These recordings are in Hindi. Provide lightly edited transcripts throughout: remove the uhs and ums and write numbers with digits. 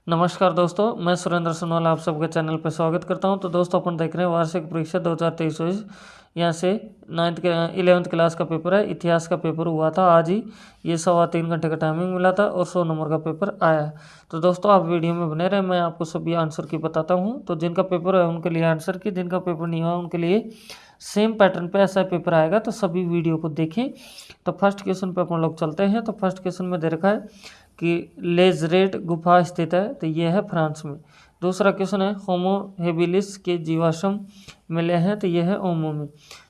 नमस्कार दोस्तों, मैं सुरेंद्र सोनवाल आप सबके चैनल पर स्वागत करता हूं। तो दोस्तों अपन देख रहे हैं वार्षिक परीक्षा 2023। यहाँ से 11th क्लास का पेपर है। इतिहास का पेपर हुआ था आज ही। ये 3.25 घंटे का टाइमिंग मिला था और 100 नंबर का पेपर आया है। तो दोस्तों आप वीडियो में बने रहे, मैं आपको सभी आंसर की बताता हूँ। तो जिनका पेपर है उनके लिए आंसर की, जिनका पेपर नहीं हुआ उनके लिए सेम पैटर्न पे ऐसा पेपर आएगा। तो सभी वीडियो को देखें। तो फर्स्ट क्वेश्चन पे अपन लोग चलते हैं। तो फर्स्ट क्वेश्चन में दे रखा है कि लेज़रेट गुफा स्थित है, तो ये है फ्रांस में। दूसरा क्वेश्चन है होमो हेबिलिस के जीवाश्म मिले हैं, तो ये है ओमो में।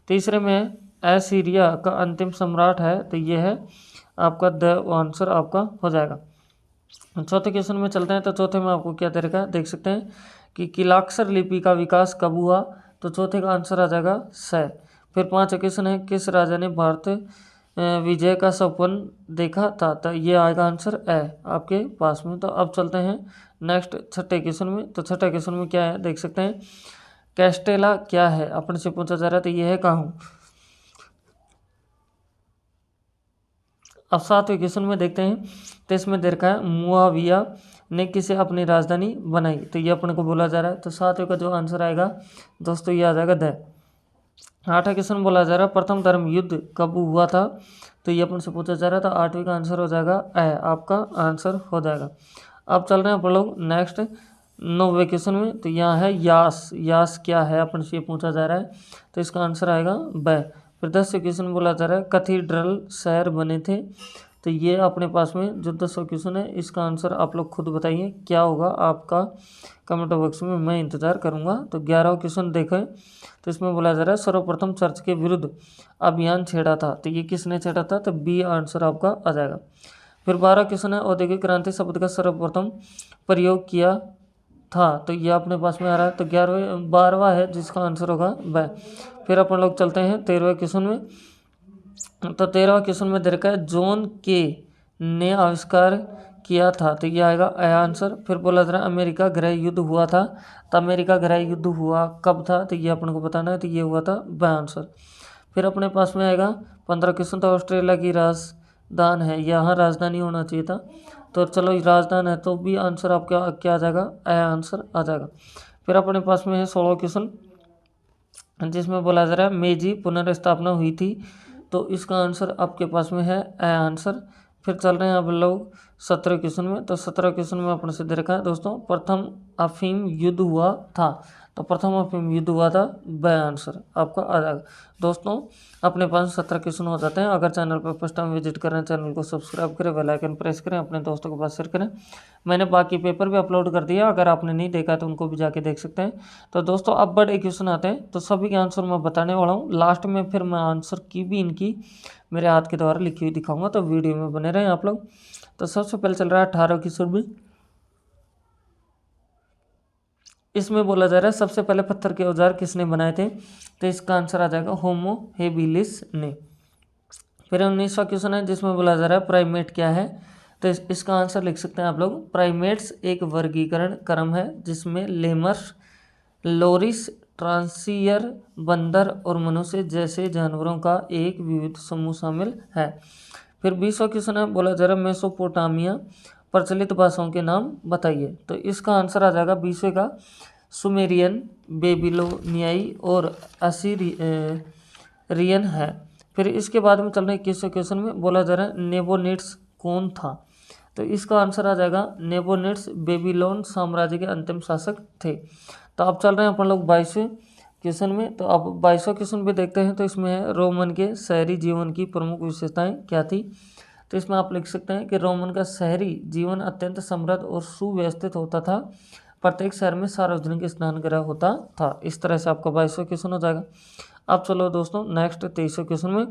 तीसरे में एसीरिया का अंतिम सम्राट है, तो ये है आपका द आंसर आपका हो जाएगा। चौथे क्वेश्चन में चलते हैं। तो चौथे में आपको क्या दे रखा है, देख सकते हैं कि किलाक्षर लिपि का विकास कब हुआ, तो चौथे का आंसर आ जाएगा स। फिर पांचवा क्वेश्चन है किस राजा ने भारत विजय का सपन देखा था, तो ये आएगा आंसर ए आपके पास में। तो अब चलते हैं नेक्स्ट छठे क्वेश्चन में। तो छठे क्वेश्चन में क्या है, देख सकते हैं कैस्टेला क्या है, अपने से पूछा जा रहा है, तो ये है काहू। अब सातवें क्वेश्चन में देखते हैं। तो इसमें दे रखा है मुआविया ने किसे अपनी राजधानी बनाई, तो ये अपने को बोला जा रहा है। तो सातवें का जो आंसर आएगा दोस्तों ये आ जाएगा द। आठवां क्वेश्चन बोला जा रहा है प्रथम धर्म युद्ध कब हुआ था, तो ये अपन से पूछा जा रहा था। आठवीं का आंसर हो जाएगा ए, आपका आंसर हो जाएगा। अब चल रहे हैं अपन लोग नेक्स्ट नौवें क्वेश्चन में। तो यहाँ है यास, यास क्या है अपन से पूछा जा रहा है, तो इसका आंसर आएगा ब। फिर 10वें क्वेश्चन बोला जा रहा है कैथीड्रल शहर बने थे, तो ये अपने पास में जो 10वां क्वेश्चन है इसका आंसर आप लोग खुद बताइए क्या होगा आपका, कमेंट बॉक्स में मैं इंतज़ार करूंगा। तो 11वां क्वेश्चन देखें। तो इसमें बोला जा रहा है सर्वप्रथम चर्च के विरुद्ध अभियान छेड़ा था, तो ये किसने छेड़ा था, तो बी आंसर आपका आ जाएगा। फिर 12वां क्वेश्चन है औद्योगिक क्रांति शब्द का सर्वप्रथम प्रयोग किया था, तो ये अपने पास में आ रहा है। तो 12वां है जिसका आंसर होगा ब। फिर अपन लोग चलते हैं 13वें क्वेश्चन में। तो 13वां क्वेश्चन में दे रखा है जॉन के ने आविष्कार किया था, तो ये आएगा ए आंसर। फिर बोला जा रहा है अमेरिका गृह युद्ध हुआ था, तो अमेरिका गृह युद्ध हुआ कब था, तो ये अपन को बताना है, तो ये हुआ था ब आंसर। फिर अपने पास में आएगा 15 क्वेश्चन। तो ऑस्ट्रेलिया की राजधानी है, यहाँ राजधानी होना चाहिए था, तो चलो राजधानी है तो भी आंसर आपका क्या आ जाएगा, ए आंसर आ जाएगा। फिर अपने पास में है 16 क्वेश्चन जिसमें बोला जा रहा है मेजी पुनर्स्थापना हुई थी, तो इसका आंसर आपके पास में है ए आंसर। फिर चल रहे हैं अब लोग 17 क्वेश्चन में। तो 17 क्वेश्चन में अपने से दे रखा है दोस्तों प्रथम अफीम युद्ध हुआ था, तो प्रथम अफीम युद्ध हुआ था ब आंसर आपका आ जाएगा। दोस्तों अपने पास 17 क्वेश्चन हो जाते हैं। अगर चैनल पर फर्स्ट टाइम विजिट करें चैनल को सब्सक्राइब करें, बेल आइकन प्रेस करें, अपने दोस्तों के पास शेयर करें। मैंने बाकी पेपर भी अपलोड कर दिया, अगर आपने नहीं देखा तो उनको भी जाके देख सकते हैं। तो दोस्तों अब बड़े क्वेश्चन आते हैं, तो सभी के आंसर मैं बताने वाला हूँ लास्ट में। फिर मैं आंसर की भी इनकी मेरे हाथ के द्वारा लिखी हुई दिखाऊंगा, तो वीडियो में बने रहें आप लोग। तो सबसे पहले चल रहा है 18 क्वेश्चन में। इसमें बोला जा रहा है सबसे पहले पत्थर के औजार किसने बनाए थे, तो इसका आंसर आ जाएगा होमो हेबिलिस ने। फिर 19वां क्वेश्चन है जिसमें बोला जा रहा है प्राइमेट क्या है, तो इसका आंसर लिख सकते हैं आप लोग। प्राइमेट्स एक वर्गीकरण क्रम है जिसमें लेमर्स, लोरिस, ट्रांसियर, बंदर और मनुष्य जैसे जानवरों का एक विविध समूह शामिल है। फिर 20वां क्वेश्चन है बोला जा रहा है मेसोपोटामिया प्रचलित भाषाओं के नाम बताइए, तो इसका आंसर आ जाएगा 20वें का सुमेरियन, बेबीलोनियाई और असीरियन है। फिर इसके बाद में चल रहे 21वें क्वेश्चन में बोला जा रहा है नेबोनिट्स कौन था, तो इसका आंसर आ जाएगा नेबोनिट्स बेबीलोन साम्राज्य के अंतिम शासक थे। तो अब चल रहे हैं अपन लोग 22वें क्वेश्चन में। तो अब 22वां क्वेश्चन भी देखते हैं। तो इसमें है रोमन के शहरी जीवन की प्रमुख विशेषताएं क्या थी, तो इसमें आप लिख सकते हैं कि रोमन का शहरी जीवन अत्यंत समृद्ध और सुव्यवस्थित होता था, प्रत्येक शहर में सार्वजनिक स्नान गृह होता था। इस तरह से आपका 22वां क्वेश्चन हो जाएगा। अब चलो दोस्तों नेक्स्ट 23वें क्वेश्चन में।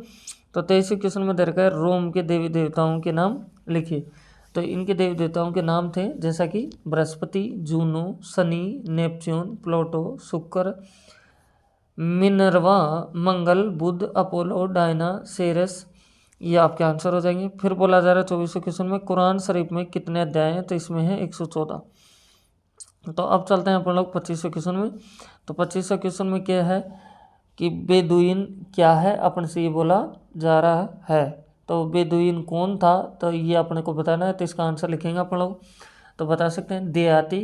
तो 23वें क्वेश्चन में दे रखा है रोम के देवी देवताओं के नाम लिखिए, तो इनके देवी देवताओं के नाम थे जैसा कि Brihaspati, Juno, Shani, Neptune, Pluto, शुक्र, मिनर्वा, मंगल, बुध, अपोलो, डायना, सेरेस, ये आपके आंसर हो जाएंगे। फिर बोला जा रहा है 24वें क्वेश्चन में कुरान शरीफ में कितने अध्याय हैं, तो इसमें है 114। तो अब चलते हैं अपन लोग 25वें क्वेश्चन में। तो 25वें क्वेश्चन में क्या है कि बेदुइन क्या है, अपन से ये बोला जा रहा है, तो बेदुइन कौन था, तो ये अपने को बताना है, तो इसका आंसर लिखेंगे अपन लोग। तो बता सकते हैं देहाती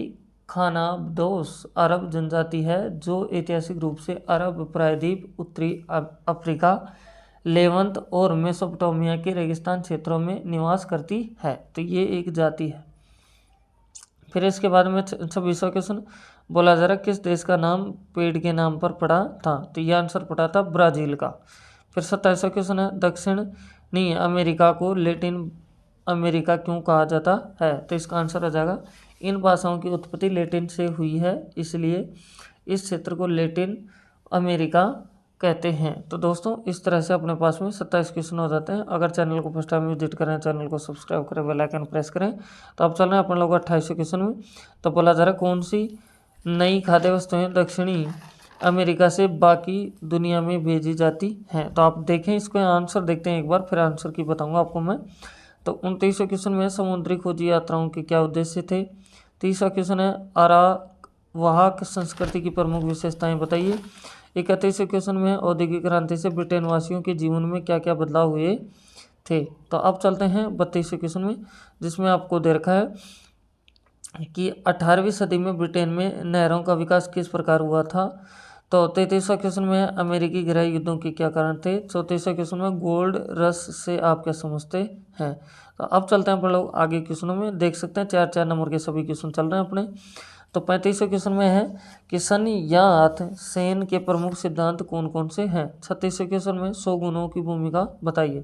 खानाबदोश अरब जनजाति है जो ऐतिहासिक रूप से अरब प्रायद्वीप, उत्तरी अफ्रीका, लेवंत और मेसोपोटामिया के रेगिस्तान क्षेत्रों में निवास करती है। तो ये एक जाति है। फिर इसके बाद में 26वां क्वेश्चन बोला जा रहा है किस देश का नाम पेड़ के नाम पर पड़ा था। तो ये आंसर पड़ा था ब्राज़ील का। फिर 27वां क्वेश्चन है दक्षिणी अमेरिका को लैटिन अमेरिका क्यों कहा जाता है। तो इसका आंसर आ जाएगा इन भाषाओं की उत्पत्ति लैटिन से हुई है, इसलिए इस क्षेत्र को लैटिन अमेरिका कहते हैं। तो दोस्तों इस तरह से अपने पास में 27 क्वेश्चन हो जाते हैं। अगर चैनल को फर्स्ट टाइम विजिट करें, चैनल को सब्सक्राइब करें, बेल आइकन प्रेस करें। तो अब चल रहे हैं अपन लोग 28वें क्वेश्चन में। तो बोला जा रहा है कौन सी नई खाद्य वस्तुएं दक्षिणी अमेरिका से बाकी दुनिया में भेजी जाती हैं। तो आप देखें इसको आंसर देखते हैं एक बार, फिर आंसर की बताऊंगा आपको मैं। तो 29वें क्वेश्चन में समुद्री खोजी यात्राओं के क्या उद्देश्य थे। 30वां क्वेश्चन है अरावाहक संस्कृति की प्रमुख विशेषताएं बताइए। 31वें क्वेश्चन में औद्योगिक क्रांति से ब्रिटेन वासियों के जीवन में क्या क्या बदलाव हुए थे। तो अब चलते हैं 32वें क्वेश्चन में, जिसमें आपको दे रखा है कि 18वीं सदी में ब्रिटेन में नहरों का विकास किस प्रकार हुआ था। तो 33वां क्वेश्चन में अमेरिकी गृह युद्धों के क्या कारण थे। 34वां क्वेश्चन में गोल्ड रश से आप क्या समझते हैं। तो अब चलते हैं अपन लोग आगे क्वेश्चनों में, देख सकते हैं 4-4 नंबर के सभी क्वेश्चन चल रहे हैं अपने। तो 35वें क्वेश्चन में है कि संयात सेन के प्रमुख सिद्धांत कौन कौन से हैं। 36वें क्वेश्चन में शोगुनों की भूमिका बताइए।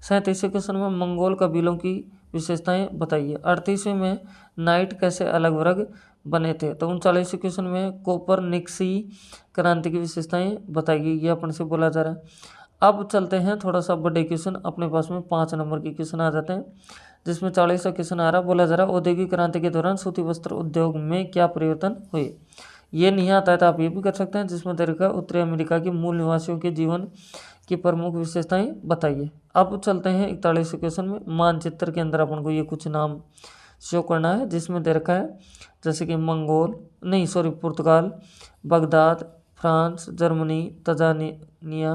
37वें क्वेश्चन में मंगोल कबीलों की विशेषताएं बताइए। 38वें में नाइट कैसे अलग वर्ग बने थे। तो 39वें क्वेश्चन में कोपरनिकसी क्रांति की विशेषताएं बताइए, ये अपन से बोला जा रहा है। अब चलते हैं थोड़ा सा बड़े क्वेश्चन, अपने पास में 5 नंबर के क्वेश्चन आ जाते हैं, जिसमें 40वां क्वेश्चन आ रहा, बोला जा रहा औद्योगिक क्रांति के दौरान सूती वस्त्र उद्योग में क्या परिवर्तन हुए। ये नहीं आता है तो आप ये भी कर सकते हैं, जिसमें देखा उत्तरी अमेरिका के मूल निवासियों के जीवन की प्रमुख विशेषताएं बताइए। अब चलते हैं 41वें क्वेश्चन में, मानचित्र के अंदर अपन को ये कुछ नाम शो करना है, जिसमें दे रखा है जैसे कि Portugal, Baghdad, France, Germany, Tanzania,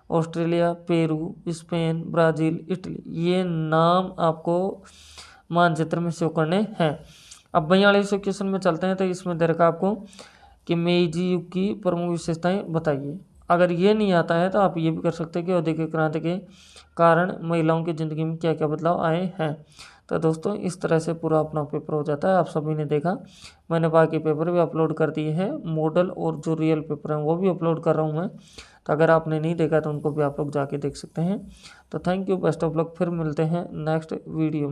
Australia, Peru, Spain, Brazil, Italy. ये नाम आपको मानचित्र में शो करने हैं। अब 42वें क्वेश्चन में चलते हैं, तो इसमें दे रखा आपको कि मेइजी युग की प्रमुख विशेषताएं बताइए। अगर ये नहीं आता है तो आप ये भी कर सकते हैं कि औद्योगिक क्रांति के कारण महिलाओं की ज़िंदगी में क्या क्या बदलाव आए हैं। तो दोस्तों इस तरह से पूरा अपना पेपर हो जाता है। आप सभी ने देखा, मैंने बाकी पेपर भी अपलोड कर दिए हैं, मॉडल और जो रियल पेपर हैं वो भी अपलोड कर रहा हूँ मैं। तो अगर आपने नहीं देखा तो उनको भी आप लोग जाके देख सकते हैं। तो thank you, best of luck, फिर मिलते हैं नेक्स्ट वीडियो में।